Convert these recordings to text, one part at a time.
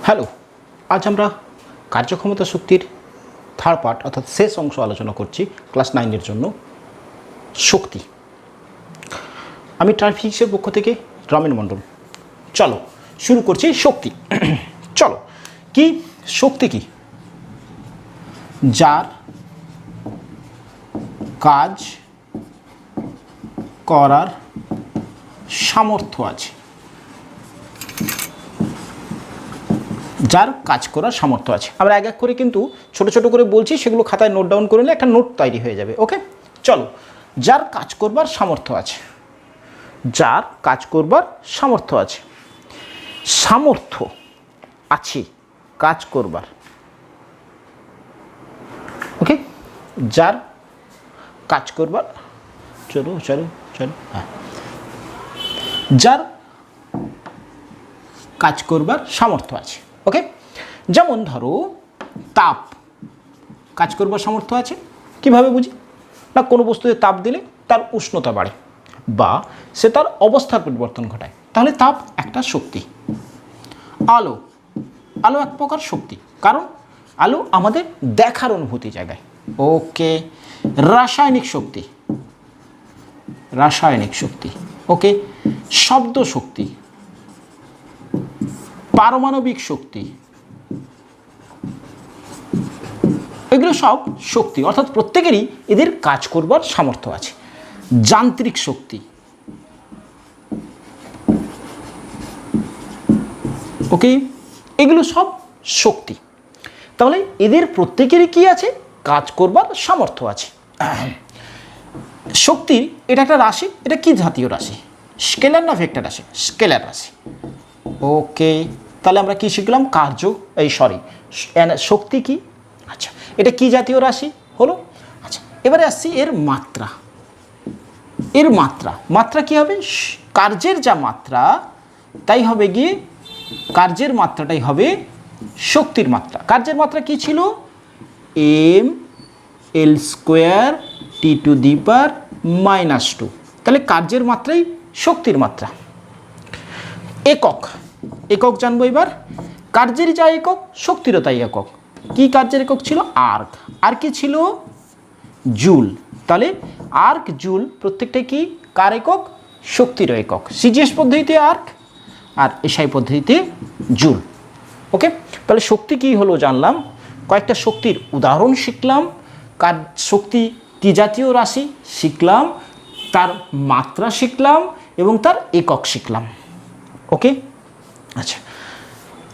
Hello, আজ আমরা কার্যক্ষমতা শক্তির থার্ড পার্ট অর্থাৎ শেষ অংশ আলোচনা করছি ক্লাস 9-এর জন্য শক্তি। আমি ট্রাফিক্সের পক্ষ থেকে রমেন মণ্ডল। চলো শুরু করছি শক্তি। চলো, কি শক্তি? কি যার কাজ করার সামর্থ্য আছে, যার কাজ করার সামর্থ্য আছে। আমরা এক এক করে কিন্তু ছোট ছোট করে বলছি, সেগুলো খাতায় নোট ডাউন করে নিলে একটা নোট তৈরি হয়ে যাবে। ওকে, চলো। যার কাজ করবার সামর্থ্য আছে, যার কাজ করবার সামর্থ্য আছে, সামর্থ্য আছে কাজ করবার। ওকে, যার কাজ করবার, চলো চলো চলো, হ্যাঁ, যার কাজ করবার সামর্থ্য আছে। ওকে, যেমন ধরো তাপ, কাজ করবার সামর্থ্য আছে। কিভাবে বুঝি? না, কোনো বস্তুতে তাপ দিলে তার উষ্ণতা বাড়ে বা সে তার অবস্থার পরিবর্তন ঘটায়, তাহলে তাপ একটা শক্তি। আলো, আলো এক প্রকার শক্তি, কারণ আলো আমাদের দেখার অনুভূতি জায়গায়। ওকে, রাসায়নিক শক্তি, রাসায়নিক শক্তি। ওকে, শব্দ শক্তি, পারমাণবিক শক্তি, এগুলো সব শক্তি, অর্থাৎ প্রত্যেকেরই এদের কাজ করবার সামর্থ্য আছে। যান্ত্রিক শক্তি, ওকে, এগুলো সব শক্তি। তাহলে এদের প্রত্যেকেরই কি আছে? কাজ করবার সামর্থ্য আছে। শক্তি এটা একটা রাশি। এটা কি জাতীয় রাশি? স্কেলার না ভেক্টর রাশি? স্কেলার রাশি। ওকে, তাহলে আমরা কি শিখলাম? কার্য, শক্তি কি? আচ্ছা, এটা কি জাতীয় রাশি হলো? আচ্ছা, এবারে আসছি এর মাত্রা। এর মাত্রা, মাত্রা কি হবে? কার্যের যা মাত্রা তাই হবে গিয়ে, কার্যের মাত্রাটাই হবে শক্তির মাত্রা। কার্যের মাত্রা কি ছিল? mL² T⁻²। তাহলে কার্যের মাত্রাই শক্তির মাত্রা। একক, একক জানবো এবার। কার্যের যা একক, শক্তিরও তাই একক। কি কার্যের একক ছিল? আর্ক। আর কি ছিল? জুল। তাহলে আর্ক, জুল প্রত্যেকটাই কি কার একক? শক্তির একক। সিজিএস পদ্ধতিতে আর্ক আর এসআই পদ্ধতিতে জুল। ওকে, তাহলে শক্তি কি হলো জানলাম, কয়েকটা শক্তির উদাহরণ শিখলাম, কার শক্তি কি জাতীয় রাশি শিখলাম, তার মাত্রা শিখলাম এবং তার একক শিখলাম। ওকে, আচ্ছা,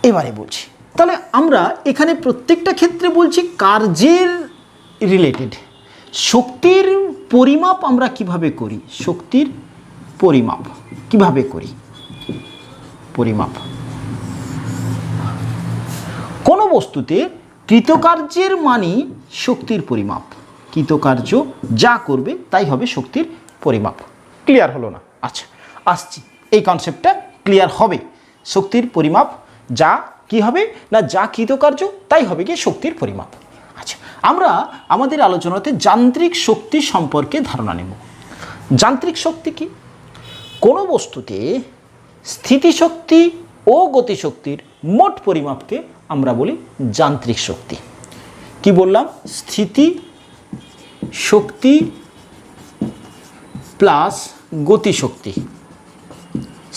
এবারে বলছি, তাহলে আমরা এখানে প্রত্যেকটা ক্ষেত্রে বলছি কার্যের রিলেটেড। শক্তির পরিমাপ আমরা কিভাবে করি? শক্তির পরিমাপ কিভাবে করি? পরিমাপ কোনো বস্তুতে কৃতকার্যের মানই শক্তির পরিমাপ। কৃতকার্য যা করবে তাই হবে শক্তির পরিমাপ। ক্লিয়ার হলো না? আচ্ছা, আসছি, এই কনসেপ্টটা ক্লিয়ার হবে। শক্তির পরিমাপ যা কি হবে না, যা কৃতকার্য তাই হবে কি শক্তির পরিমাপ। আচ্ছা, আমরা আমাদের আলোচনাতে যান্ত্রিক শক্তি সম্পর্কে ধারণা নেব। যান্ত্রিক শক্তি কি? কোনো বস্তুতে স্থিতিশক্তি ও গতিশক্তির মোট পরিমাপকে আমরা বলি যান্ত্রিক শক্তি। কি বললাম? স্থিতি শক্তি প্লাস গতিশক্তি।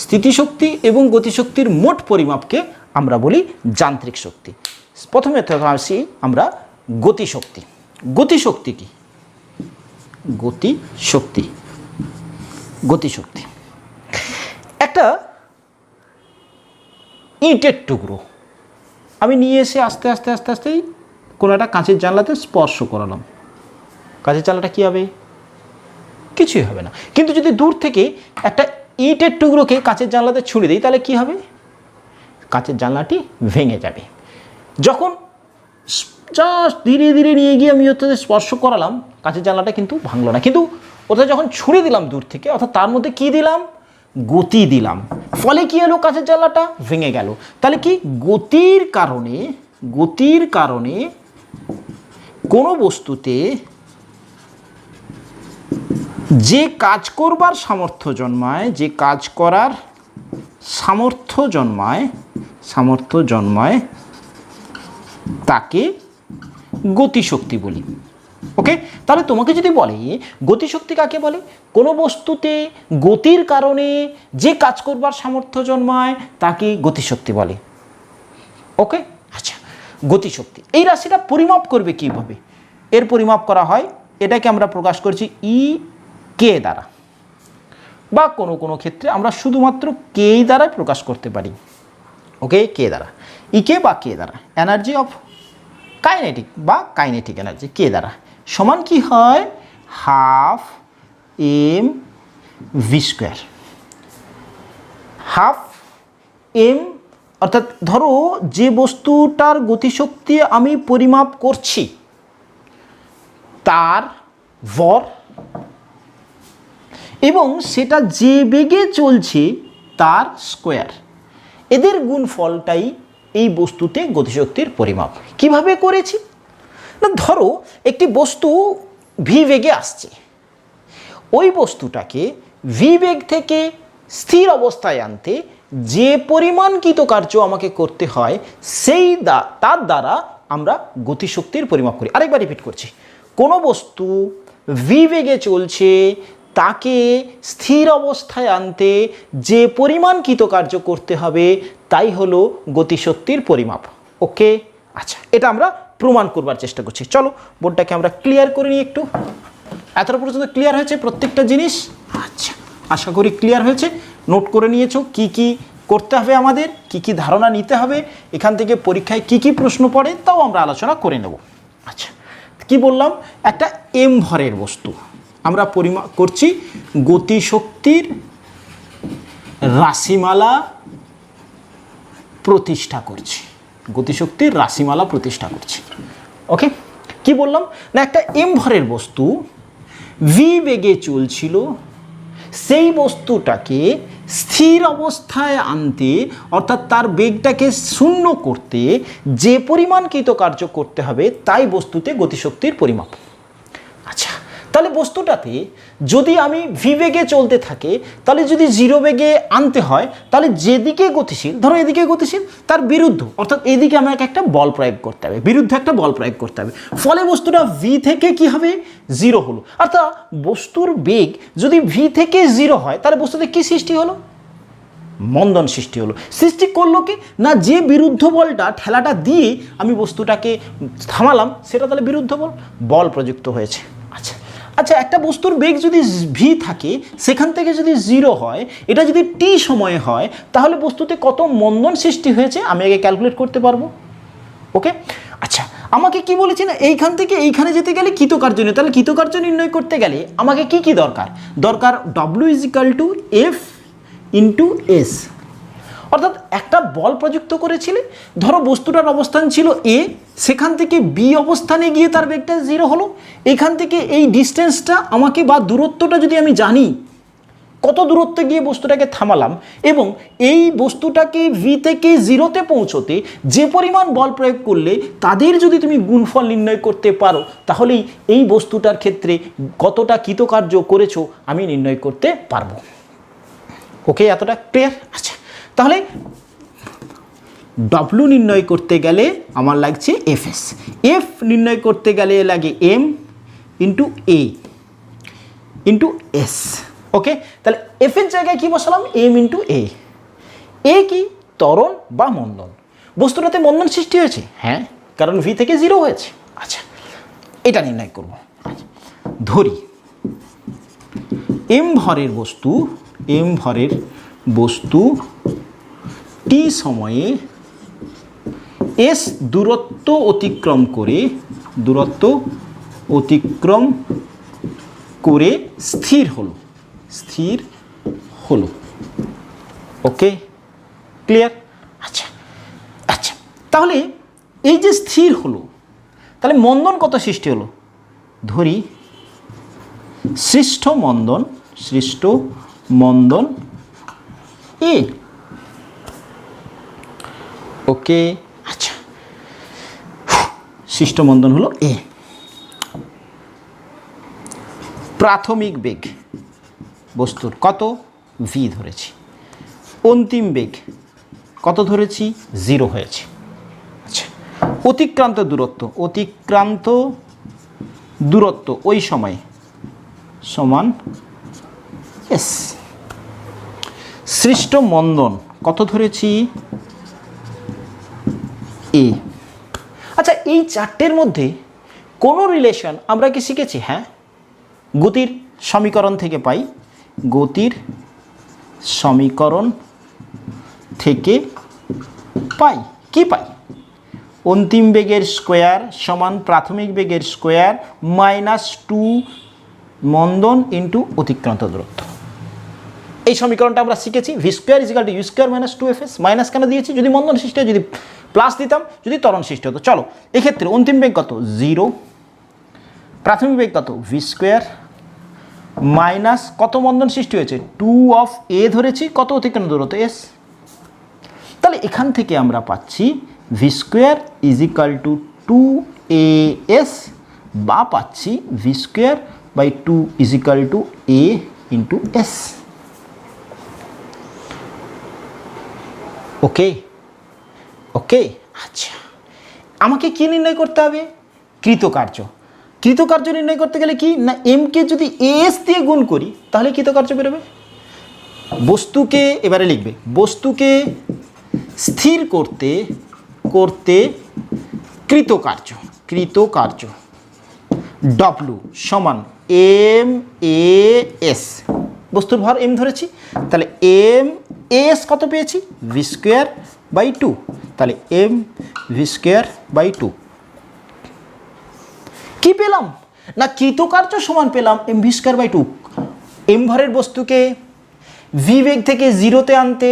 স্থিতিশক্তি এবং গতিশক্তির মোট পরিমাপকে আমরা বলি যান্ত্রিক শক্তি। প্রথমে আসি আমরা গতিশক্তি। গতিশক্তি কি? গতিশক্তি, গতিশক্তি একটা ইটের টুকরো আমি নিয়ে এসে আস্তে আস্তে আস্তে আস্তেই কোনো একটা কাঁচের জানলাতে স্পর্শ করালাম। কাঁচের জানলাটা কী হবে? কিছুই হবে না। কিন্তু যদি দূর থেকে একটা ইটের টুকরোকে কাঁচের জানলাতে ছুঁড়ে দিই, তাহলে কি হবে? কাঁচের জানলাটি ভেঙে যাবে। যখন জাস্ট ধীরে ধীরে নিয়ে গিয়ে আমি ওটাতে স্পর্শ করালাম, কাঁচের জানলাটা কিন্তু ভাঙলো না। কিন্তু ওটা যখন ছুঁড়ে দিলাম দূর থেকে, অর্থাৎ তার মধ্যে কি দিলাম? গতি দিলাম। ফলে কি হলো? কাঁচের জানলাটা ভেঙে গেল। তাহলে কি? গতির কারণে, গতির কারণে কোনো বস্তুতে যে কাজ করবার সামর্থ্য জন্মায়, যে কাজ করার সামর্থ্য জন্মায় তাকে গতিশক্তি বলি। ওকে, তাহলে তোমাকে যদি বলে গতিশক্তি কাকে বলে, কোনো বস্তুতে গতির কারণে যে কাজ করবার সামর্থ্য জন্মায় তাকে গতিশক্তি বলে। ওকে, আচ্ছা, গতিশক্তি এই রাশিটা পরিমাপ করবে কিভাবে? এর পরিমাপ করা হয়, এটাকে আমরা প্রকাশ করছি ই কে দ্বারা, বা কোনো কোনো ক্ষেত্রে আমরা শুধুমাত্র কে দ্বারাই প্রকাশ করতে পারি। ওকে, কে দ্বারা, ইকে বা কে দ্বারা, এনার্জি অফ কাইনেটিক এনার্জি কে দ্বারা সমান কি হয়, half m v square. Half m অর্থাৎ ধরো যে বস্তুটার গতিশক্তি আমি পরিমাপ করছি তার ভর এবং সেটা যে বেগে চলছে তার স্কোয়ার, এদের গুণফলটাই এই বস্তুতে গতিশক্তির পরিমাপ। কিভাবে করেছি না, ধরো একটি বস্তু ভি বেগে আসছে, ওই বস্তুটাকে ভি বেগ থেকে স্থির অবস্থায় আনতে যে পরিমাণ কৃতকার্য আমাকে করতে হয় তার দ্বারা আমরা গতিশক্তির পরিমাপ করি। আরেকবার রিপিট করছি, কোনো বস্তু ভি বেগে চলছে তাকে স্থির অবস্থায় আনতে যে পরিমাণ কৃতকার্য করতে হবে তাই হলো গতিশক্তির পরিমাপ। ওকে, আচ্ছা, এটা আমরা প্রমাণ করবার চেষ্টা করছি। চলো বোর্ডটাকে আমরা ক্লিয়ার করে নিই একটু। এতটা পর্যন্ত ক্লিয়ার হয়েছে প্রত্যেকটা জিনিস? আচ্ছা, আশা করি ক্লিয়ার হয়েছে। নোট করে নিয়েছো কি কি করতে হবে, আমাদের কি কি ধারণা নিতে হবে, এখান থেকে পরীক্ষায় কি কি প্রশ্ন পড়ে তাও আমরা আলোচনা করে নেব। আচ্ছা, কি বললাম, একটা এম ভরের বস্তু আমরা পরিমাপ করছি, গতিশক্তির রাশিমালা প্রতিষ্ঠা করছি, গতিশক্তির রাশিমালা প্রতিষ্ঠা করছি। ওকে, কি বললাম না, একটা এম ভরের বস্তু ভি বেগে চলছিল, সেই বস্তুটাকে স্থির অবস্থায় আনতে অর্থাৎ তার বেগটাকে শূন্য করতে যে পরিমাণ কৃতকার্য করতে হবে তাই বস্তুতে গতিশক্তির পরিমাপ। আচ্ছা, তাহলে বস্তুটাতে যদি আমি ভি বেগে চলতে থাকে, তাহলে যদি জিরো বেগে আনতে হয় তাহলে যেদিকে গতিশীল, ধরো এদিকে গতিশীল, তার বিরুদ্ধ অর্থাৎ এদিকে আমাকে একটা বল প্রয়োগ করতে হবে, বিরুদ্ধে একটা বল প্রয়োগ করতে হবে, ফলে বস্তুটা ভি থেকে কি হবে, জিরো হলো। অর্থাৎ বস্তুর বেগ যদি ভি থেকে জিরো হয় তাহলে বস্তুতে কি সৃষ্টি হলো, মন্দন সৃষ্টি হলো। সৃষ্টি করলো কি না, যে বিরুদ্ধ বলটা ঠেলাটা দিয়ে আমি বস্তুটাকে থামালাম সেটা তাহলে বিরুদ্ধ বল প্রযুক্ত হয়েছে। আচ্ছা আচ্ছা, একটা বস্তুর বেগ যদি ভি থাকে সেখান থেকে যদি জিরো হয়, এটা যদি টি সময়ে হয় তাহলে বস্তুতে কত মন্দন সৃষ্টি হয়েছে আমি আগে ক্যালকুলেট করতে পারবো। ওকে, আচ্ছা, আমাকে কি বলেছি না, এইখান থেকে এইখানে যেতে গেলে কৃতকার্য নিয়ে, তাহলে কৃতকার্য নির্ণয় করতে গেলে আমাকে কি কি দরকার, W is equal two F into S. অর্থাৎ একটা বল প্রযুক্ত করেছিলে, ধরো বস্তুটার অবস্থান ছিল এ, সেখান থেকে বি অবস্থানে গিয়ে তার বেগটা জিরো হলো। এখান থেকে এই ডিস্টেন্সটা আমাকে বা দূরত্বটা যদি আমি জানি কত দূরত্বে গিয়ে বস্তুটাকে থামালাম, এবং এই বস্তুটাকে ভি থেকে জিরোতে পৌঁছতে যে পরিমাণ বল প্রয়োগ করলে তাদের যদি তুমি গুণফল নির্ণয় করতে পারো তাহলেই এই বস্তুটার ক্ষেত্রে কতটা কৃতকার্য করেছো আমি নির্ণয় করতে পারবো। ওকে, এতটা ক্লিয়ার? আচ্ছা, তাহলে ডব্লু নির্ণয় করতে গেলে আমার লাগছে এফএস, এফ নির্ণয় করতে গেলে লাগে এম ইন্টু এ ইন্টু এস। ওকে, তাহলে এফ এর জায়গায় কি বসালাম, এম ইন্টু এ। এ কি, ত্বরণ বা মন্দন। বস্তুটাতে মন্দন সৃষ্টি হয়েছে, হ্যাঁ, কারণ ভি থেকে জিরো হয়েছে। আচ্ছা, এটা নির্ণয় করব। ধরি এম ভরের বস্তু টি সময়ে এস দূরত্ব অতিক্রম করে স্থির হলো। ওকে, ক্লিয়ার? আচ্ছা আচ্ছা, তাহলে এই যে স্থির হলো তাহলে মন্দন কত সৃষ্টি হলো, ধরি সৃষ্ট মন্দন এ। ওকে, আচ্ছা, সৃষ্ট মন্দন হলো এ। প্রাথমিক বেগ বস্তুর কত, ভি ধরেছি। অন্তিম বেগ কত ধরেছি 0 হয়েছে। আচ্ছা, অতিক্রান্ত দূরত্ব ওই সময় সমান এস। সৃষ্ট মন্দন কত ধরেছি এ। আচ্ছা, এই চারটের মধ্যে কোনো রিলেশন আমরা কি শিখেছি? হ্যাঁ, গতির সমীকরণ থেকে পাই। গতির সমীকরণ থেকে পাই কি পাই? অন্তিম বেগের স্কোয়ার সমান প্রাথমিক বেগের স্কোয়ার -2 মন্দন ইন্টু অতিক্রান্ত দূরত্ব। এই সমীকরণটা আমরা শিখেছি। V square equal to u square -2fs। Minus কেন দিয়েছি? যদি মন্দন সৃষ্টি হয়, যদি প্লাস দিতাম, যদি ত্বরণ সৃষ্টি হতো। চলো, এক্ষেত্রে অন্তিম বেগ কত 0, প্রাথমিক বেগ কত ভি স্কোয়ার মাইনাস কত মন্দন সৃষ্টি হয়েছে 2 অফ এ ধরেছি, কত অতিক্রান্ত দূরত্ব এস। তাহলে এখান থেকে আমরা পাচ্ছি V square equal two 2as, বা পাচ্ছি V square by 2 is equal to a into s. Okay okay. আচ্ছা, আমাকে কি নির্ণয় করতে হবে? কৃতকার্য নির্ণয় করতে গেলে কি না, এমকে যদি এস দিয়ে গুণ করি তাহলে কৃতকার্য বেরোবে। বস্তুকে এবারে লিখবে, বস্তুকে স্থির করতে কৃতকার্য ডব্লু সমান এম এ এস। বস্তুর ভর এম ধরেছি, তাহলে এম এস কত পেয়েছি ভি স্কোয়ার বাই 2। তাহলে এম ভি স্কোয়ার বাই 2 কি পেলাম না, কৃতকার্য সমান পেলাম m v square by 2। M ভরের বস্তুকে ভি বেগ থেকে 0-তে আনতে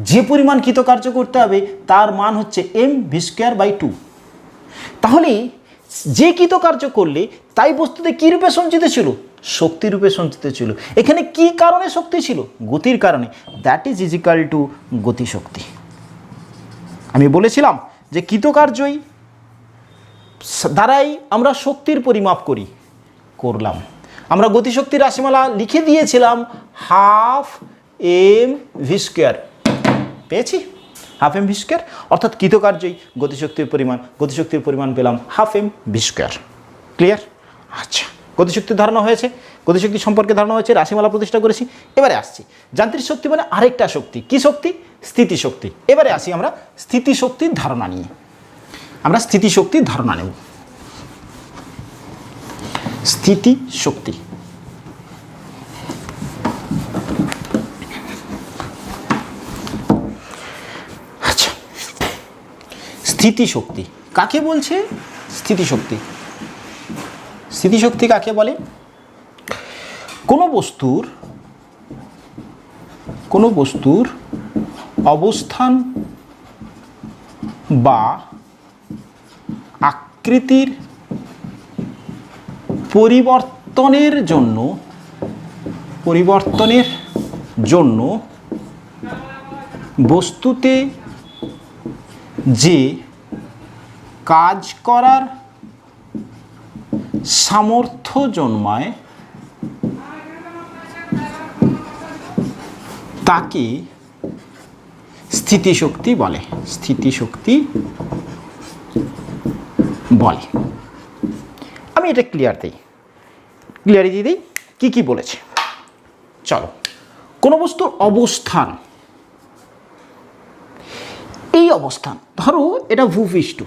যে পরিমাণ কৃতকার্য করতে হবে তার মান হচ্ছে এম ভি স্কোয়ার বাই 2। তাহলে যে কৃতকার্য করলে তাই বস্তুতে কী রূপে সঞ্চিত ছিল? শক্তি রূপে সঞ্চিত ছিল। এখানে কি কারণে শক্তি ছিল? গতির কারণে। দ্যাট ইজ ইজিক্যাল টু গতিশক্তি। আমি বলেছিলাম যে কৃতকার্যই দ্বারাই আমরা শক্তির পরিমাপ করলাম। আমরা গতিশক্তির রাশিমালা লিখে দিয়েছিলাম হাফ এম ভি স্কোয়ার, পেয়েছি হাফ এম ভি স্কোয়ার, অর্থাৎ কৃতকার্যই গতিশক্তির পরিমাণ পেলাম half m v square. Clear? আচ্ছা, গতিশক্তির ধারণা হয়েছে, গতিশক্তি সম্পর্কে ধারণা হয়েছে, রাশিমালা প্রতিষ্ঠা করেছি। এবারে আসছি যান্ত্রিক শক্তি মানে আরেকটা শক্তি। কি শক্তি? স্থিতিশক্তি। এবারে আসি আমরা স্থিতিশক্তির ধারণা নিয়ে। আমরা স্থিতিশক্তির ধারণা নেব। স্থিতিশক্তি, আচ্ছা, স্থিতিশক্তি কাকে বলছে? স্থিতিশক্তি কাকে বলে? কোনো বস্তুর অবস্থান বা আকৃতির পরিবর্তনের জন্য বস্তুতে যে কাজ করার সামর্থ্য জন্মায় তাকে স্থিতিশক্তি বলে। আমি এটা ক্লিয়ারিটি দিই কি বলেছে। চলো, কোনো বস্তুর অবস্থান, এই অবস্থান ধরো এটা ভূপৃষ্ঠ,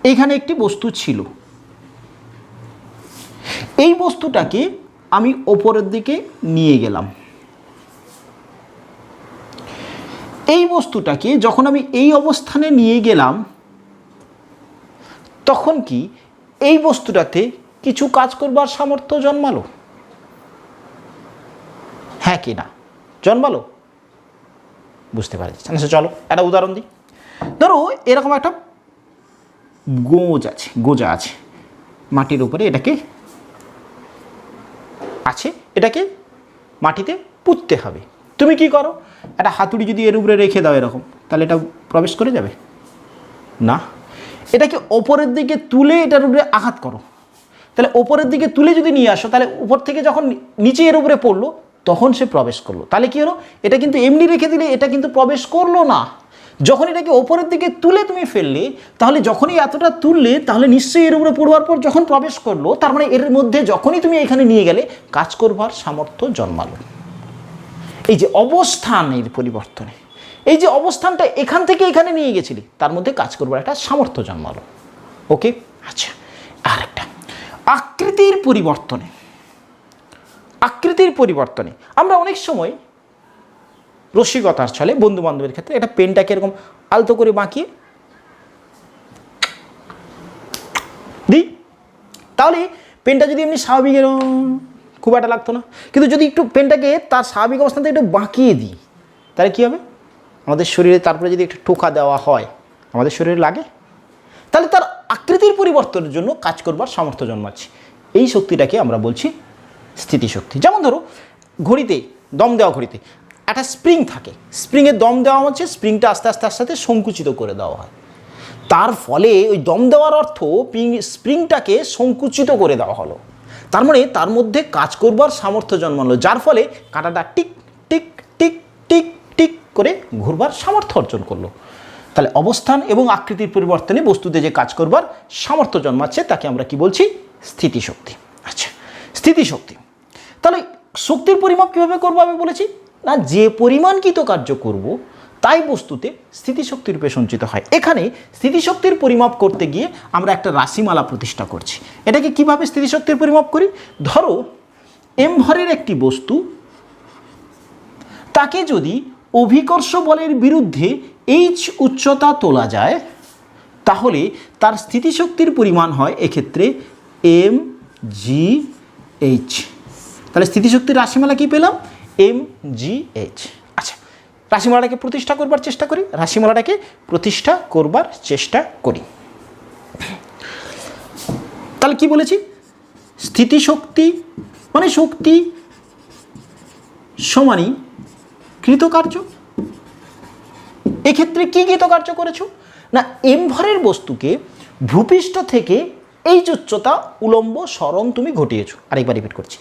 এইখানে একটি বস্তু ছিল, এই বস্তুটাকে আমি ওপরের দিকে নিয়ে গেলাম। এই বস্তুটাকে যখন আমি এই অবস্থানে নিয়ে গেলাম তখন কি এই বস্তুটাতে কিছু কাজ করবার সামর্থ্য জন্মালো? হ্যাঁ কি না জন্মালো? বুঝতে পারছি। চলো একটা উদাহরণ দিই। ধরো এরকম একটা গোজা আছে মাটির উপরে, এটাকে মাটিতে পুঁততে হবে। তুমি কি করো? একটা হাতুড়ি যদি এর উপরে রেখে দাও এরকম, তাহলে এটা প্রবেশ করে যাবে না। এটাকে ওপরের দিকে তুলে এটার উপরে আঘাত করো, তাহলে ওপরের দিকে তুলে যদি নিয়ে আসো, তাহলে উপর থেকে যখন নিচে এর উপরে পড়লো তখন সে প্রবেশ করলো। তাহলে কি হলো, এটা কিন্তু এমনি রেখে দিলে এটা কিন্তু প্রবেশ করলো না। যখন এটাকে ওপরের দিকে তুলে তুমি ফেললে, তাহলে যখনই এতটা তুললে তাহলে নিশ্চয়ই এর উপরে পড়বার পর যখন প্রবেশ করলো, তার মানে এর মধ্যে যখনই তুমি এখানে নিয়ে গেলে কাজ করবার সামর্থ্য জন্মালো। এই যে অবস্থানের পরিবর্তনে, এই যে অবস্থানটা এখান থেকে এখানে নিয়ে গেছিলি, তার মধ্যে কাজ করবার একটা সামর্থ্য জন্মালো। ওকে, আচ্ছা, আরেকটা আকৃতির পরিবর্তনে। আকৃতির পরিবর্তনে আমরা অনেক সময় রসিকতার ছলে বন্ধু বান্ধবের ক্ষেত্রে একটা পেনটাকে এরকম আলতো করে বাঁকিয়ে দিই, তাহলে পেনটা যদি এমনি স্বাভাবিক এরকম খুব একটা লাগতো না, কিন্তু যদি একটু পেনটাকে তার স্বাভাবিক অবস্থান থেকে একটু বাঁকিয়ে দিই, তাহলে কী হবে, আমাদের শরীরে তারপরে যদি একটু টোকা দেওয়া হয় আমাদের শরীরে লাগে, তাহলে তার আকৃতির পরিবর্তনের জন্য কাজ করবার সামর্থ্য জন্মাচ্ছে। এই শক্তিটাকে আমরা বলছি স্থিতিশক্তি। যেমন ধরো ঘড়িতে দম দেওয়া, ঘড়িতে একটা স্প্রিং থাকে, স্প্রিংয়ে দম দেওয়া হচ্ছে, স্প্রিংটা আস্তে আস্তে আস্তে আস্তে সংকুচিত করে দেওয়া হয়, তার ফলে ওই দম দেওয়ার অর্থ স্প্রিংটাকে সংকুচিত করে দেওয়া হলো, তার মানে তার মধ্যে কাজ করবার সামর্থ্য জন্মালো, যার ফলে কাঁটাটা tick tick tick tick tick করে ঘুরবার সামর্থ্য অর্জন করলো। তাহলে অবস্থান এবং আকৃতির পরিবর্তনে বস্তুতে যে কাজ করবার সামর্থ্য জন্মাচ্ছে তাকে আমরা কি বলছি, স্থিতিশক্তি। আচ্ছা, স্থিতিশক্তি। তাহলে শক্তির পরিমাপ কীভাবে করবো আমি বলেছি না, যে পরিমাণ কৃতকার্য করব তাই বস্তুতে স্থিতিশক্তির রূপে সঞ্চিত হয়। এখানে স্থিতিশক্তির পরিমাপ করতে গিয়ে আমরা একটা রাশিমালা প্রতিষ্ঠা করছি। এটাকে কিভাবে স্থিতিশক্তির পরিমাপ করি, ধরো এম ভরের একটি বস্তু, তাকে যদি অভিকর্ষ বলের বিরুদ্ধে এইচ উচ্চতা তোলা যায়, তাহলে তার স্থিতিশক্তির পরিমাণ হয় এক্ষেত্রে এম জি এইচ। তাহলে স্থিতিশক্তির রাশিমালা কি পেলাম, এম জি এইচ। আচ্ছা, রাশিমালাটাকে প্রতিষ্ঠা করবার চেষ্টা করি, রাশিমালাটাকে প্রতিষ্ঠা করবার চেষ্টা করি। তাহলে কি বলেছি, স্থিতিশক্তি মানে শক্তি সমানই কৃতকার্য। এক্ষেত্রে কি কৃতকার্য করেছো না, এম ভরের বস্তুকে ভূপৃষ্ঠ থেকে এইচ উচ্চতা উলম্ব সরণ তুমি ঘটিয়েছো। আরেকবার রিপিট করছি,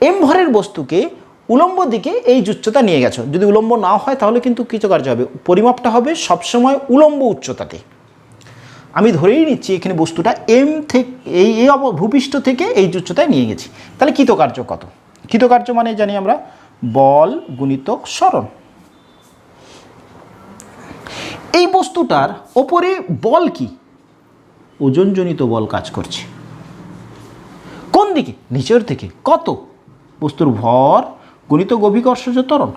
এম ভরের বস্তুকে উলম্ব দিকে এইচ উচ্চতা নিয়ে গেছো। যদি উলম্ব না হয় তাহলে কিন্তু কৃতকার্য হবে, পরিমাপটা হবে সবসময় উলম্ব উচ্চতাতে। আমি ধরেই নিচ্ছি এখানে বস্তুটা এম থেকে এই ভূপৃষ্ঠ থেকে এইচ উচ্চতায় নিয়ে গেছি, তাহলে কৃতকার্য কত, কৃতকার্য মানে জানি আমরা বল গুণিতক সরণ। এই বস্তুটার ওপরে বল কি, ওজনজনিত বল কাজ করছে, কোন দিকে, নিচের দিকে, কত, বস্তুর ভর গুণিতক অভিকর্ষজ ত্বরণ।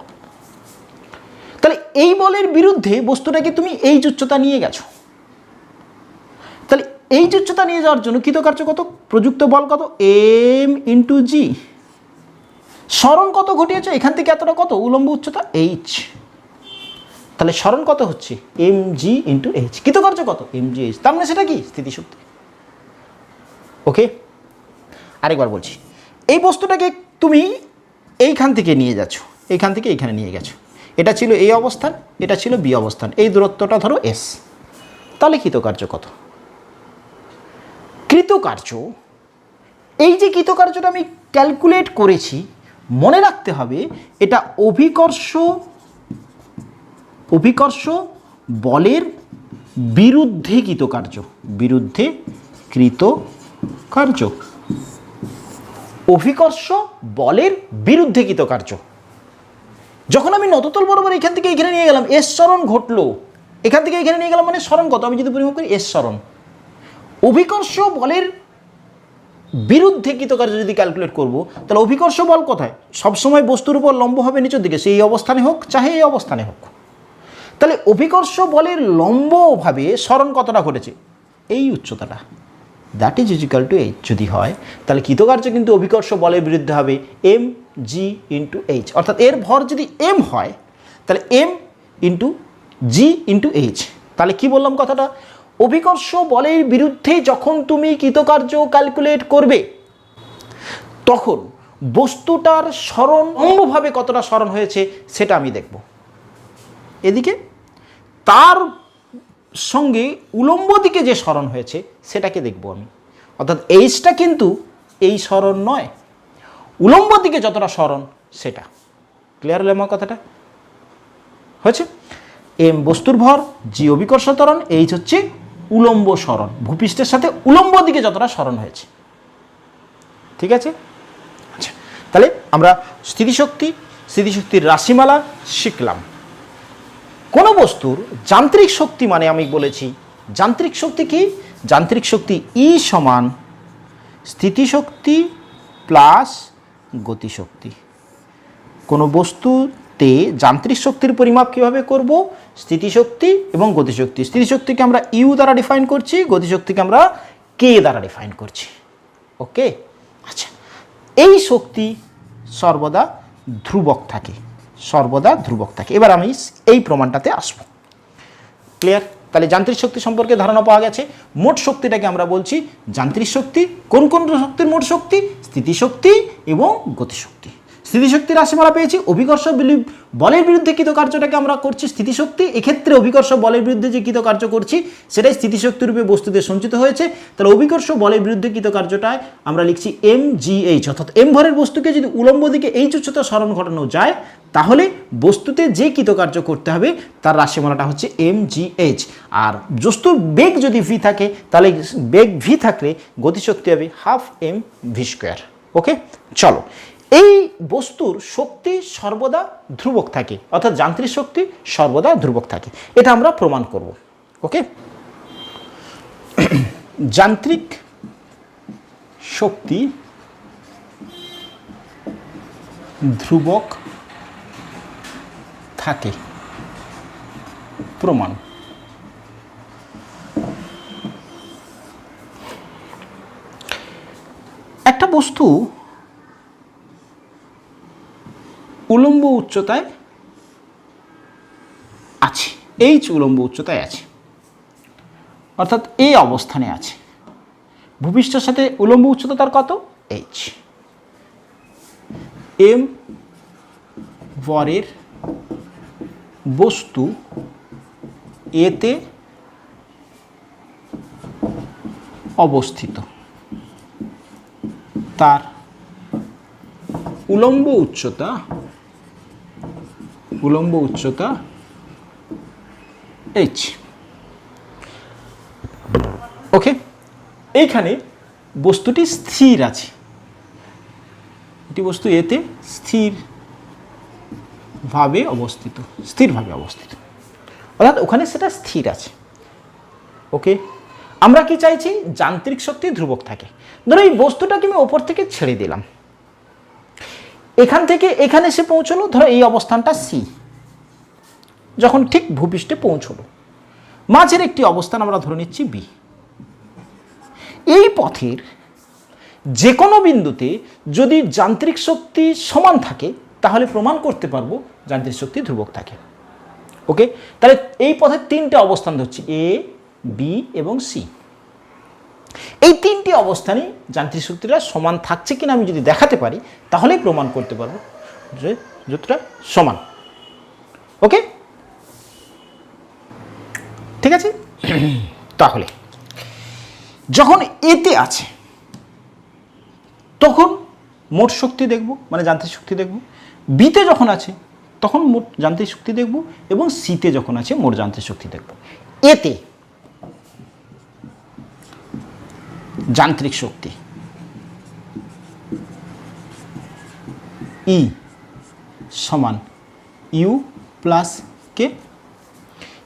তাহলে এই বলের বিরুদ্ধে বস্তুটাকে তুমি এইচ উচ্চতা নিয়ে গেছো, তাহলে এইচ উচ্চতা নিয়ে যাওয়ার জন্য কৃতকার্য কত, প্রযুক্ত বল কত, এম ইন্টু জি, সরণ কত ঘটিয়েছে, এখান থেকে এতটা কত, উলম্ব উচ্চতা এইচ, তাহলে সরণ কত হচ্ছে এম জি ইন্টু এইচ, কৃতকার্য কত এম জি এইচ, তার মানে সেটা কি স্থিতিশক্তি। ওকে, আরেকবার বলছি, এই বস্তুটাকে তুমি এইখান থেকে নিয়ে যাচ্ছ, এইখান থেকে এইখানে নিয়ে গেছো, এটা ছিল এই অবস্থান, এটা ছিল বি অবস্থান, এই দূরত্বটা ধরো এস, তাহলে কৃতকার্য কত, কৃতকার্য, এই যে কৃতকার্যটা আমি ক্যালকুলেট করেছি, মনে রাখতে হবে এটা অভিকর্ষ বলের বিরুদ্ধে কৃতকার্য, বিরুদ্ধে কৃতকার্য, অভিকর্ষ বলের বিরুদ্ধে কৃতকার্য। যখন আমি নততল বরাবর এখান থেকে এখানে নিয়ে গেলাম, এস সরণ ঘটলো, এখান থেকে এখানে নিয়ে গেলাম মানে সরণ কত, আমি যদি পরিমাপ করি এস সরণ, অভিকর্ষ বলের বিরুদ্ধে কৃতকার্য যদি ক্যালকুলেট করব, তাহলে অভিকর্ষ বল কোথায়, সবসময় বস্তুর উপর লম্ব হবে নিচের দিকে, সেই অবস্থানে হোক চাহে এই অবস্থানে হোক, তাহলে অভিকর্ষ বলের লম্বভাবে সরণ কতটা ঘটেছে, এই উচ্চতাটা, that is equal to H যদি হয়, তাহলে কৃতকার্য কিন্তু অভিকর্ষ বলের বিরুদ্ধে হবে এম জি ইন্টু এইচ, অর্থাৎ এর ভর যদি এম হয় তাহলে এম ইন্টু জি ইন্টু এইচ। তাহলে কি বললাম কথাটা, অভিকর্ষ বলের বিরুদ্ধে যখন তুমি কৃতকার্য ক্যালকুলেট করবে তখন বস্তুটার সরণ লম্বভাবে কতটা সরণ হয়েছে সেটা আমি দেখব, এদিকে তার সঙ্গে উলম্ব দিকে যে সরণ হয়েছে সেটাকে দেখব আমি, অর্থাৎ এইচটা কিন্তু এই সরণ নয়, উলম্ব দিকে যতটা সরণ সেটা। ক্লিয়ার হলো আমার কথাটা? হয়েছে? এম বস্তুর ভর, জি অভিকর্ষ ত্বরণ, এইচ হচ্ছে উলম্ব সরণ, ভূপৃষ্ঠের সাথে উলম্ব দিকে যতটা সরণ হয়েছে। ঠিক আছে? আচ্ছা, তাহলে আমরা স্থিতিশক্তির রাশিমালা শিখলাম। কোনো বস্তুর যান্ত্রিক শক্তি মানে আমি বলেছি যান্ত্রিক শক্তি কি? যান্ত্রিক শক্তি ই সমান স্থিতিশক্তি প্লাস গতিশক্তি। কোনো বস্তুতে যান্ত্রিক শক্তির পরিমাপ কীভাবে করব? স্থিতিশক্তি এবং গতিশক্তি। স্থিতিশক্তিকে আমরা ইউ দ্বারা ডিফাইন করছি, গতিশক্তিকে আমরা কে দ্বারা ডিফাইন করছি। ওকে, আচ্ছা, এই শক্তি সর্বদা ধ্রুবক থাকে, সর্বদা ধ্রুবক থাকে। এবার আমি এই প্রমাণটাতে আসব। ক্লিয়ার? তাহলে যান্ত্রিক শক্তি সম্পর্কে ধারণা পাওয়া গেছে। মোট শক্তিটাকে আমরা বলছি যান্ত্রিক শক্তি। কোন কোন শক্তির মোট শক্তি? স্থিতিশক্তি এবং গতিশক্তি। স্থিতিশক্তির রাশিমালা পেয়েছি। অভিকর্ষ বলের বিরুদ্ধে কৃতকার্যটাকে আমরা করছি স্থিতিশক্তি। এক্ষেত্রে অভিকর্ষ বলের বিরুদ্ধে যে কৃতকার্য করছি সেটাই স্থিতিশক্তি রূপে বস্তুতে সঞ্চিত হয়েছে। তাহলে অভিকর্ষ বলের বিরুদ্ধে কৃতকার্যটায় আমরা লিখছি mgh, অর্থাৎ এম ভরের বস্তুকে যদি উলম্ব দিকে এইচ উচ্চতা সরণ ঘটানো যায় তাহলে বস্তুতে যে কৃতকার্য করতে হবে তার রাশিমালাটা হচ্ছে mgh। আর বস্তুর বেগ যদি ভি থাকে তাহলে বেগ ভি থাকলে গতিশক্তি হবে হাফ এম ভি স্কোয়ার। ওকে, চলো, এই বস্তুর শক্তি সর্বদা ধ্রুবক থাকে, অর্থাৎ যান্ত্রিক শক্তি সর্বদা ধ্রুবক থাকে। এটা আমরা প্রমাণ করব। ওকে, যান্ত্রিক শক্তি ধ্রুবক থাকে প্রমাণ। একটা বস্তু উলম্ব উচ্চতায় আছে, এইচ উলম্ব উচ্চতায় আছে, অর্থাৎ এই অবস্থানে আছে। ভূপৃষ্ঠের সাথে উলম্ব উচ্চতা তার কত? এইচ। এম ভরের বস্তু এতে অবস্থিত, তার উলম্ব উচ্চতা এইচ। ওকে, এইখানে বস্তুটি স্থির আছে, এটি বস্তু এতে স্থিরভাবে অবস্থিত, অর্থাৎ ওখানে সেটা স্থির আছে। ওকে, আমরা কি চাইছি? যান্ত্রিক শক্তি ধ্রুবক থাকে। ধরো এই বস্তুটাকে আমি ওপর থেকে ছেড়ে দিলাম, এখান থেকে এখানে এসে পৌঁছলো, ধরো এই অবস্থানটা সি, যখন ঠিক ভূপৃষ্ঠে পৌঁছলো, মাঝের একটি অবস্থান আমরা ধরে নিচ্ছি বি। এই পথের যে কোনো বিন্দুতে যদি যান্ত্রিক শক্তি সমান থাকে তাহলে প্রমাণ করতে পারবো যান্ত্রিক শক্তি ধ্রুবক থাকে। ওকে, তাহলে এই পথের তিনটে অবস্থান ধরছি, এ, বি এবং সি। এই তিনটি অবস্থানে যান্ত্রিক শক্তিটা সমান থাকছে কিনা আমি যদি দেখাতে পারি তাহলেই প্রমাণ করতে পারবো যে যতটা সমান। ওকে, ঠিক আছে। তাহলে যখন এতে আছে তখন মোট শক্তি দেখব, মানে যান্ত্রিক শক্তি দেখব। বিতে যখন আছে তখন মোট যান্ত্রিক শক্তি দেখব, এবং সিতে যখন আছে মোট যান্ত্রিক শক্তি দেখব। এতে যান্ত্রিক শক্তি ই সমান ইউ প্লাস কে।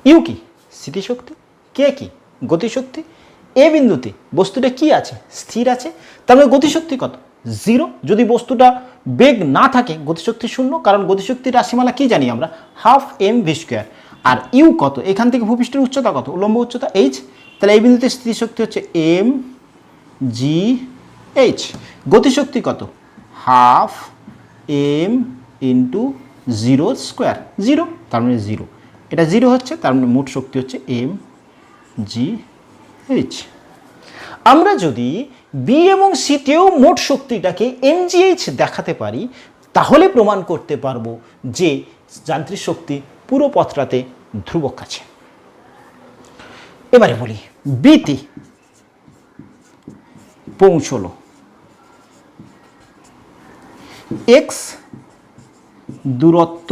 ইউ কি? স্থিতিশক্তি। কে কি? গতিশক্তি। এ বিন্দুতে বস্তুটা কি আছে? স্থির আছে। তার মানে গতিশক্তি কত? 0। যদি বস্তুটা বেগ না থাকে গতিশক্তি 0, কারণ গতিশক্তির রাশিমালা কি জানি আমরা? Half m v square. আর ইউ কত? এখান থেকে ভূপৃষ্ঠের উচ্চতা কত? উলম্ব উচ্চতা এইচ। তাহলে এই বিন্দুতে স্থিতিশক্তি হচ্ছে এম জি এইচ। গতিশক্তি কত? হাফ এম ইন্টু 0 স্কোয়ার, 0, তার মানে 0। এটা 0 হচ্ছে, তার মানে মোট শক্তি হচ্ছে এম জি এইচ। আমরা যদি বি এবং সিতেও মোট শক্তিটাকে এমজিএইচ দেখাতে পারি তাহলে প্রমাণ করতে পারবো যে যান্ত্রিক শক্তি পুরো পথটাতে ধ্রুবক আছে। এবারে বলি বিতে পৌঁছলো, এক্স দূরত্ব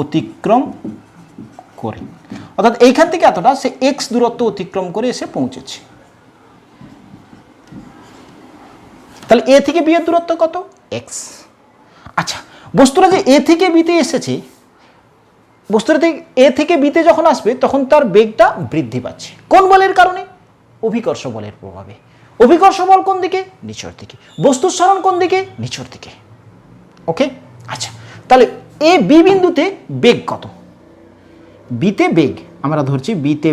অতিক্রম করে, অর্থাৎ এইখান থেকে এতটা সে x দূরত্ব অতিক্রম করে এসে পৌঁছেছে। তাহলে a থেকে b এর দূরত্ব কত? x। আচ্ছা, বস্তুটা যে a থেকে b তে এসেছে, বস্তুটা a থেকে b তে যখন আসবে তখন তার বেগটা বৃদ্ধি পাচ্ছে। কোন বলের কারণে? অভিকর্ষ বলের প্রভাবে। অভিকর্ষ বল কোন দিকে? নিচের দিকে। বস্তুর সরণ কোন দিকে? নিচের দিকে। ওকে, আচ্ছা, তাহলে এ বি বিন্দুতে বেগ কত? বিতে বেগ আমরা ধরছি, বিতে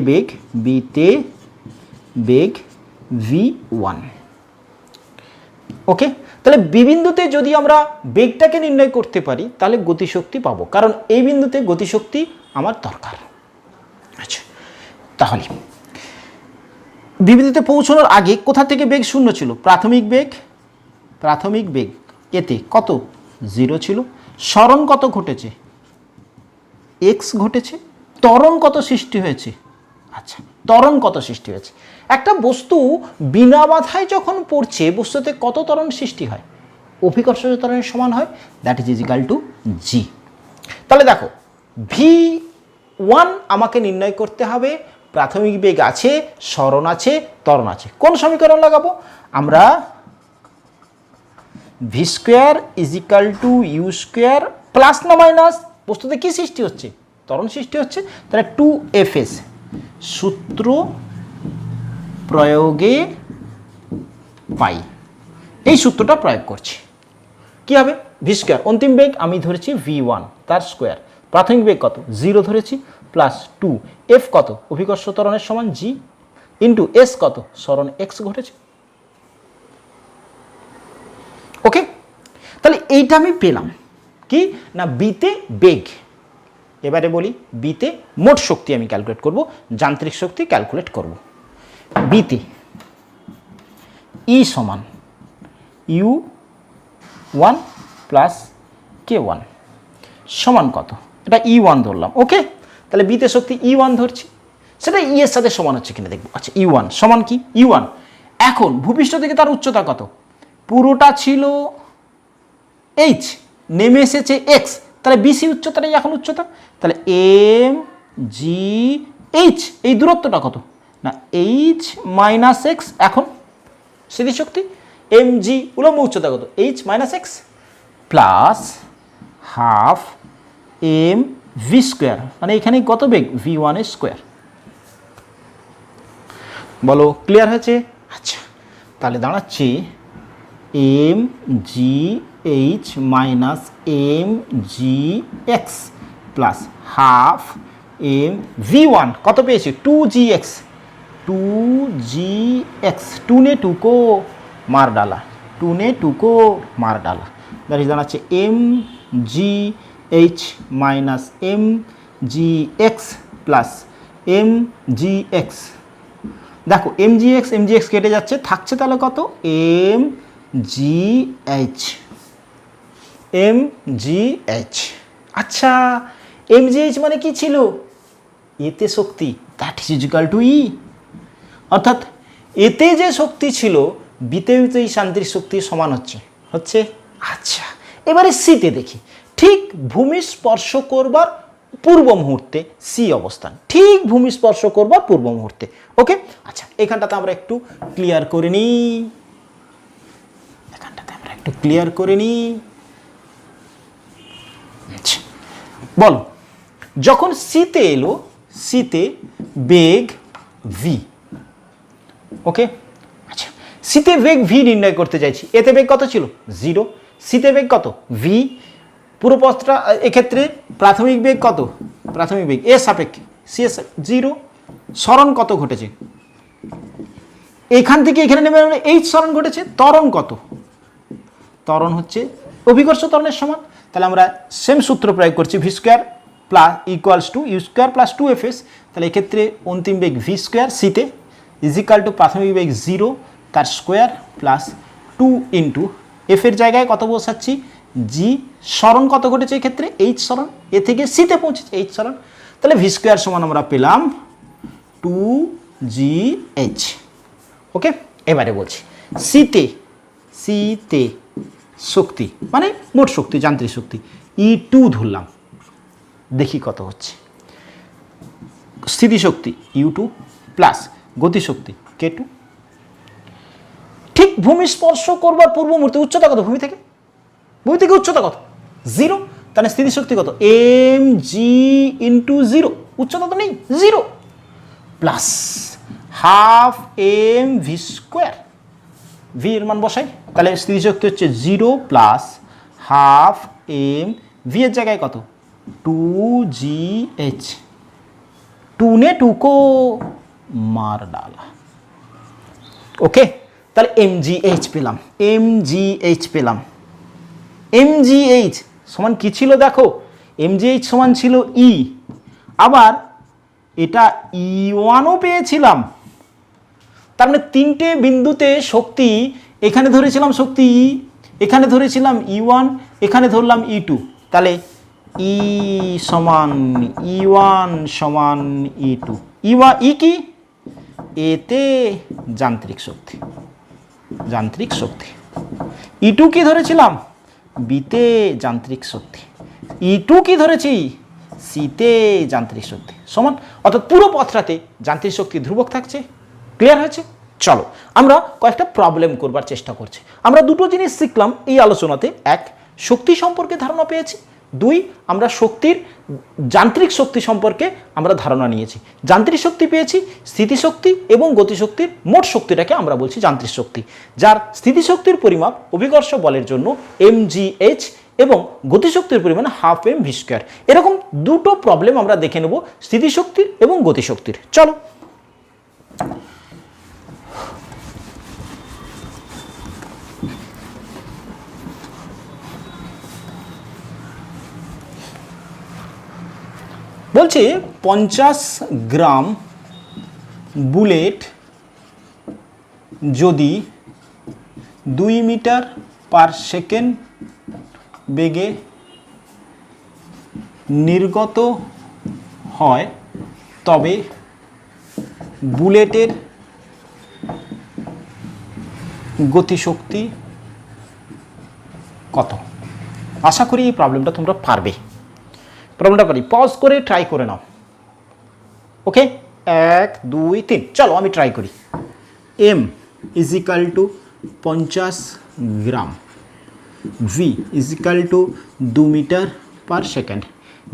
বেগ v1। ওকে, তাহলে বি বিন্দুতে যদি আমরা বেগটাকে নির্ণয় করতে পারি তাহলে গতিশক্তি পাবো, কারণ এই বিন্দুতে গতিশক্তি আমার দরকার। আচ্ছা, তাহলে বি বিন্দুতে পৌঁছানোর আগে কোথা থেকে বেগ শূন্য ছিল? প্রাথমিক বেগ এতে কত? 0 ছিল। সরণ কত ঘটেছে? x ঘটেছে। ত্বরণ কত সৃষ্টি হয়েছে? আচ্ছা, ত্বরণ কত সৃষ্টি হয়েছে? একটা বস্তু বিনা বাধায় যখন পড়ছে বস্তুতে কত ত্বরণ সৃষ্টি হয়? অভিকর্ষ ত্বরণের সমান হয়, that is equal to g। তাহলে দেখো v1 আমাকে নির্ণয় করতে হবে, প্রাথমিক বেগ আছে, সরণ আছে, ত্বরণ আছে। কোন সমীকরণ লাগাবো আমরা? v square equal to u square plus না মাইনাস, বস্তুতে কি সৃষ্টি হচ্ছে? ত্বরণ সৃষ্টি হচ্ছে, তাহলে 2fs সূত্র প্রয়োগে পাই, এই সূত্রটা প্রয়োগ করছি। কি হবে? v স্কোয়ার অন্তিম বেগ আমি ধরেছি v1 তার স্কোয়ার, প্রাথমিক বেগ কত? 0 ধরেছি, প্লাস 2f কত? অভিকর্ষ ত্বরণের সমান g ইন্টু s কত? সরণ x ঘটেছে। ওকে, তাহলে এইটা আমি পেলাম কি না বিতে বেগ। এবারে বলি বিতে মোট শক্তি আমি ক্যালকুলেট করব, যান্ত্রিক শক্তি ক্যালকুলেট করব। বিতে ই সমান u1 প্লাস k1 সমান কত? এটা E1 ধরলাম। ওকে, তাহলে বিতে শক্তি E1 ধরছি, সেটা ই এর সাথে সমান হচ্ছে কিনা দেখবো। আচ্ছা, E1 সমান কি? U1 এখন ভূপৃষ্ঠ থেকে তার উচ্চতা কত? পুরোটা ছিল h, নেমে এসেছে x, তাহলে বিসি উচ্চতাটাই এখন উচ্চতা। তাহলে এম জি এইচ, এই দূরত্বটা কত না h মাইনাস এক্স। এখন স্থিতিশক্তি এম জি উলম্ব উচ্চতা কত? h minus x plus half m v square, মানে এখানে কত বেগ? v1 এর স্কোয়ার। বলো ক্লিয়ার হয়েছে? আচ্ছা, তাহলে দাঁড়াচ্ছে m G H minus M G x plus half m v1 কত পেয়েছি? 2gx, 2gx 2 ने 2 को मार डाला, 2 ने 2 को मार डाला, दैट इज दाঁড়াচ্ছে M G H minus M G x plus M জি এক্স। দেখো এম জি এক্স কেটে যাচ্ছে, থাকছে তাহলে কত? এম জি এইচ, এম জি এইচ। আচ্ছা, এম জি এইচ মানে কি ছিল? এতে শক্তি, that is equal to E. অর্থাৎ এতে যে শক্তি ছিল বিতে এই যান্ত্রিক শক্তি সমান হচ্ছে। আচ্ছা, এবারে সিতে দেখি, ঠিক ভূমি স্পর্শ করবার পূর্ব মুহূর্তে সি অবস্থান, ঠিক ভূমি স্পর্শ করবার পূর্ব মুহূর্তে। ওকে, আচ্ছা, এখানটাতে আমরা একটু ক্লিয়ার করে নিই, আচ্ছা বলো, যখন সিতে এলো, সিতে বেগ ভি। ওকে, আচ্ছা, সিতে বেগ ভি নির্ণয় করতে চাইছি। এতে বেগ কত ছিল? 0। সিতে বেগ কত? ভি। পুরো পথটা এক্ষেত্রে প্রাথমিক বেগ কত? প্রাথমিক বেগ এ সাপেক্ষে সি এস 0। সরণ কত ঘটেছে? এখান থেকে এখানে নেমে এইচ সরণ ঘটেছে। ত্বরণ কত? ত্বরণ হচ্ছে অভিকর্ষ ত্বরণের সমান। তাহলে আমরা সেম সূত্র প্রয়োগ করছি, v square plus equals to u square plus 2fs। তাহলে এক্ষেত্রে অন্তিম বেগ ভি স্কোয়ার সিতে ইজিক্যাল টু প্রাথমিক বেগ 0 তার স্কোয়ার প্লাস 2 ইন্টু এফের জায়গায় কত বসাচ্ছি? জি। সরণ কত ঘটেছে এক্ষেত্রে? এইচ সরণ, এ থেকে সিতে পৌঁছেছে এইচ সরণ। তাহলে ভি স্কোয়ার সমান আমরা পেলাম 2gh। ওকে, এবারে বলছি সিতে শক্তি মানে মোট শক্তি, যান্ত্রিক শক্তি E2 ধরলাম, দেখি কত হচ্ছে। স্থিতিশক্তি U2 প্লাস গতিশক্তি K2। ঠিক ভূমি স্পর্শ করবার পূর্ব মুহূর্তে উচ্চতা কত ভূমি থেকে? ভূমি থেকে উচ্চতা কত? 0। তাহলে স্থিতিশক্তি কত? mg ইন্টু 0, উচ্চতা তো নেই, 0 plus half m v square, v এর মান বসাই, তাহলে স্থিতিশক্তি হচ্ছে 0 প্লাস হাফ এম, ভি এর জায়গায় কত? 2gh, 2 ने 2 को मार डाला। ওকে, তাহলে mgh পেলাম, mgh পেলাম। mgh সমান কি ছিল দেখো, mgh সমান ছিল E, আবার এটা E1ও পেয়েছিলাম। তার মানে তিনটে বিন্দুতে শক্তি, এখানে ধরেছিলাম শক্তি E, এখানে ধরেছিলাম E1, এখানে ধরলাম E2, তাহলে E সমান E1 সমান E2। E কি? এতে যান্ত্রিক শক্তি, যান্ত্রিক শক্তি। E2 কি ধরেছিলাম? বিতে যান্ত্রিক শক্তি। E2 কি ধরেছি? সিতে যান্ত্রিক শক্তি সমান, অর্থাৎ পুরো পথটাতে যান্ত্রিক শক্তি ধ্রুবক থাকছে। ক্লিয়ার হয়েছে? চলো আমরা কয়েকটা প্রবলেম করবার চেষ্টা করছি। আমরা দুটো জিনিস শিখলাম এই আলোচনাতে, এক শক্তি সম্পর্কে ধারণা পেয়েছি, দুই আমরা শক্তির যান্ত্রিক শক্তি সম্পর্কে আমরা ধারণা নিয়েছি। যান্ত্রিক শক্তি পেয়েছি স্থিতিশক্তি এবং গতিশক্তির মোট শক্তিটাকে আমরা বলছি যান্ত্রিক শক্তি, যার স্থিতিশক্তির পরিমাপ অভিকর্ষ বলের জন্য mgh এবং গতিশক্তির পরিমাণ হাফ এম ভি স্কোয়ার। এরকম দুটো প্রবলেম আমরা দেখে নেব স্থিতিশক্তির এবং গতিশক্তির। চলো বলছে 50 গ্রাম বুলেট যদি 2 মিটার পার সেকেন্ড বেগে নির্গত হয় তবে বুলেটের গতিশক্তি কত? আশা করি এই প্রবলেমটা তোমরা পারবে। প্রবলেমটা পারি, পজ করে ট্রাই করে নাও। ওকে, 1 2 3, চলো আমি ট্রাই করি। m is equal to 50 gram, v is equal to 2 metre per second.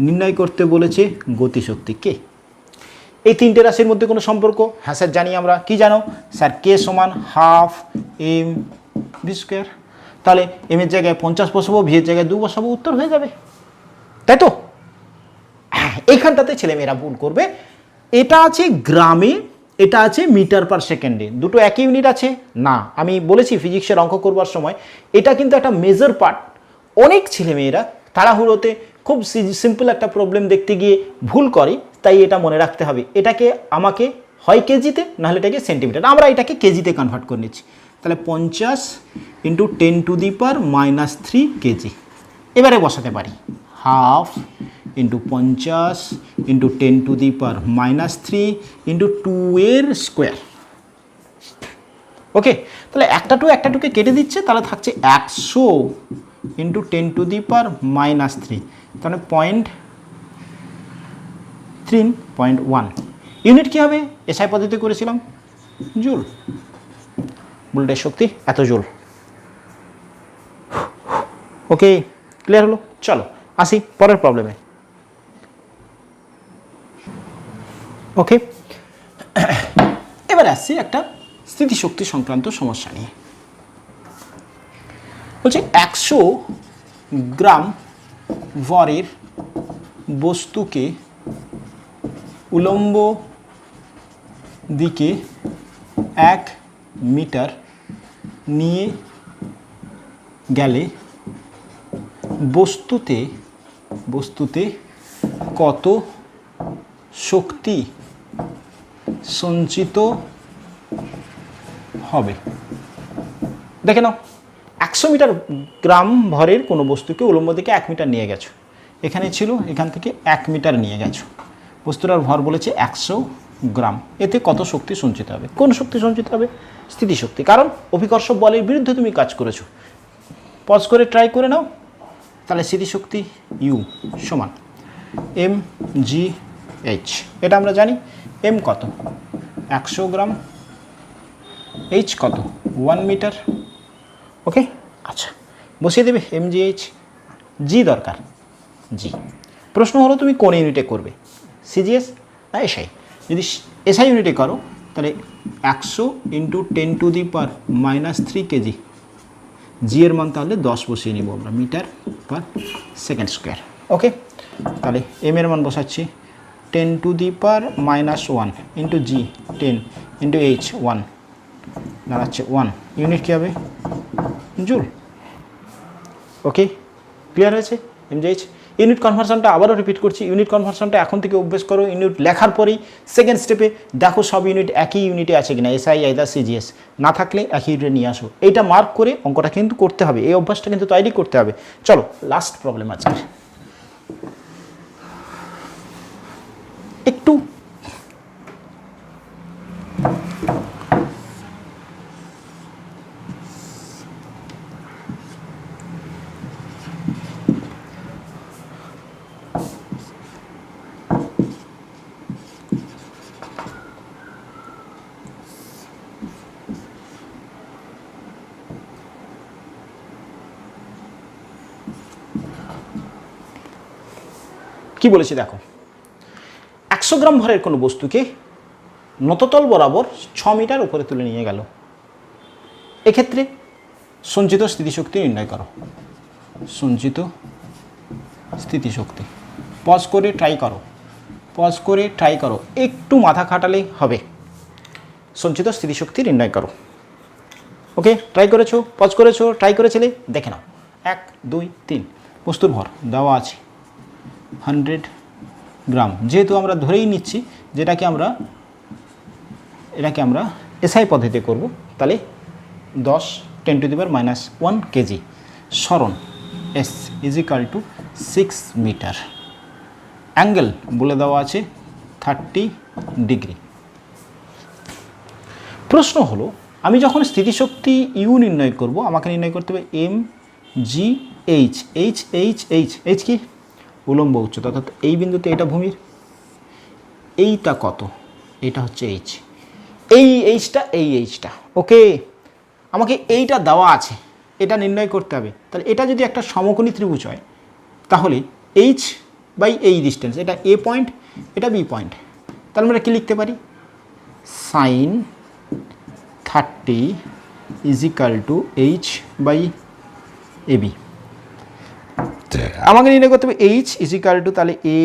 নির্ণয় করতে বলেছে গতিশক্তি কে। এই তিনটে রাশির মধ্যে কোনো সম্পর্ক? হ্যাঁ স্যার জানি আমরা। কি জানো স্যার? কে সমান হাফ এম ভি স্কোয়ার। তাহলে এম এর জায়গায় 50 বসাবো, ভি এর জায়গায় 2 বসাবো, উত্তর হয়ে যাবে, তাই তো? এইখানটাতে ছেলেমেয়েরা ভুল করবে। এটা আছে গ্রামে, এটা আছে মিটার পার সেকেন্ডে, দুটো একই ইউনিট আছে না। আমি বলেছি ফিজিক্সের অঙ্ক করবার সময় এটা কিন্তু একটা মেজর পার্ট। অনেক ছেলেমেয়েরা তাড়াহুড়োতে খুব সিম্পল একটা প্রবলেম দেখতে গিয়ে ভুল করে, তাই এটা মনে রাখতে হবে। এটাকে আমাকে হয় কেজিতে, নাহলে এটাকে সেন্টিমিটার, আমরা এটাকে কেজিতে কনভার্ট করে নিচ্ছি। তাহলে 50 ইন্টু 10⁻³ কেজি। এবারে বসাতে পারি হাফ ইন্টু 50 ইন্টু 10⁻³ ইন্টু 2 এর স্কোয়ার। ওকে, তাহলে একটা টুকে কেটে দিচ্ছে, তাহলে থাকছে 100 ইন্টু 10⁻³ তাহলে 0.1 ইউনিট কী হবে? এসআই পদ্ধতি করেছিলাম, জুল। বুলেটের শক্তি এত জুল। ওকে, ক্লিয়ার হলো? চলো আসি পরের প্রবলেমে। ওকে, এবার আসছি একটা স্থিতিশক্তি সংক্রান্ত সমস্যা নিয়ে। বলছে 100 গ্রাম ভরের বস্তুকে উলম্ব দিকে 1 মিটার নিয়ে গেলে বস্তুতে কত শক্তি সঞ্চিত হবে? দেখে নাও, 100 মিটার গ্রাম ভরের কোনো বস্তুকে উলম্ব দিকে 1 মিটার নিয়ে গেছো, এখানে ছিল, এখান থেকে 1 মিটার নিয়ে গেছো, বস্তুটার ভর বলেছে 100 গ্রাম, এতে কত শক্তি সঞ্চিত হবে? কোন শক্তি সঞ্চিত হবে? স্থিতিশক্তি, কারণ অভিকর্ষ বলের বিরুদ্ধে তুমি কাজ করেছো। পজ করে ট্রাই করে নাও। তাহলে স্থিতিশক্তি ইউ সমান এম জি এইচ, এটা আমরা জানি। এম কত 100 গ্রাম, এইচ কত 1 মিটার। ওকে, আচ্ছা বসিয়ে দেবে এম জি এইচ। জি দরকার, জি। প্রশ্ন হলো তুমি কোন ইউনিটে করবে, সিজিএস না এসআই? যদি এসআই ইউনিটে করো তাহলে 100 ইন্টু 10⁻³ কেজি, জি এর মান তাহলে 10 বসিয়ে নিব আমরা, মিটার পার সেকেন্ড স্কোয়ার। ওকে, তাহলে এম এর মান বসাচ্ছি 10⁻⁻1 ইন্টু জি 10 ইন্টু এইচ 1, দাঁড়াচ্ছে 1। ইউনিট কী হবে, জুল। ওকে, ক্লিয়ার হয়েছে এমজিএইচ। ইউনিট কনভার্সনটা আবারও রিপিট করছি, ইউনিট কনভার্সনটা এখন থেকে অভ্যেস করো। ইউনিট লেখার পরেই সেকেন্ড স্টেপে দেখো সব ইউনিট একই ইউনিটে আছে কিনা, এসআই আইদার সিজিএস, না থাকলে একই ইউনিটে নিয়ে আসো। এইটা মার্ক করে অঙ্কটা কিন্তু করতে হবে, এই অভ্যাসটা কিন্তু তৈরি করতে হবে। চলো লাস্ট প্রবলেম আজকে একটু কি বলেছি দেখো, 100 গ্রাম ভরের কোনো বস্তুকে নততল বরাবর 6 মিটার উপরে তুলে নিয়ে গেল। এক্ষেত্রে সঞ্চিত স্থিতিশক্তি নির্ণয় করো। সঞ্চিত স্থিতিশক্তি, পজ করে ট্রাই করো, পজ করে ট্রাই করো, একটু মাথা খাটালেই হবে। সঞ্চিত স্থিতিশক্তি নির্ণয় করো। ওকে, ট্রাই করেছো, পজ করেছো, ট্রাই করেছিলে, দেখে নাও। 1 2 3 বস্তুর ভর দেওয়া আছে 100 গ্রাম। যেহেতু আমরা ধরেই নিচ্ছি এটাকে আমরা এসআই পদ্ধতিতে করব, তাহলে 10⁻⁻1 কেজি। সরণ এস = 6 মিটার। অ্যাঙ্গেল বলে দেওয়া আছে 30 ডিগ্রি। প্রশ্ন হলো, আমি যখন স্থিতিশক্তি ইউ নির্ণয় করব, আমাকে নির্ণয় করতে হবে এম জি h. H h h h কি, উলম্ব উচ্চতা, অর্থাৎ এই বিন্দুতে এটা ভূমির, এইটা কত, এটা হচ্ছে এইচ, এই এইচটা। ওকে, আমাকে এইটা দেওয়া আছে, এটা নির্ণয় করতে হবে। তাহলে এটা যদি একটা সমকোণী ত্রিভুজ হয়, তাহলে এইচ বাই এই ডিস্টেন্স, এটা এ পয়েন্ট, এটা বি পয়েন্ট, তাহলে আমরা কী লিখতে পারি, sin 30 = এইচ বাই এবি। আমাকে নির্ণয় করতে হবে এইচ = তাহলে A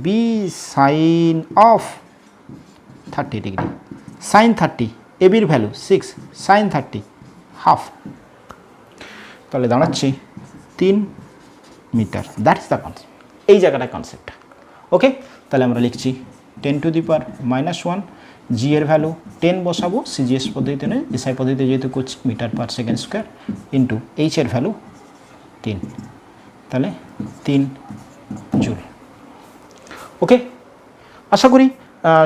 B sine of 30 degree. Sine 30, এবির ভ্যালু 6, সাইন 30 হাফ, তাহলে দাঁড়াচ্ছে 3 metre. That is the concept, এই জায়গাটা কনসেপ্টটা। ওকে, তাহলে আমরা লিখছি 10⁻⁻1, জি এর ভ্যালু 10 বসাবো, সিজিএস পদ্ধতিতে নয় এসআই পদ্ধতিতে যেহেতু করছি, metre per second square, into h এর ভ্যালু 3, তাহলে 3 জুল। ওকে, আশা করি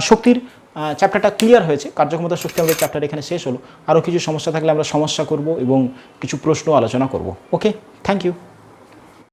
শক্তির চ্যাপ্টারটা ক্লিয়ার হয়েছে। কার্যক্ষমতা শক্তি আমাদের চ্যাপ্টার এখানে শেষ হলো। আরও কিছু সমস্যা থাকলে আমরা সমস্যা করব এবং কিছু প্রশ্ন আলোচনা করব। ওকে, থ্যাংক ইউ।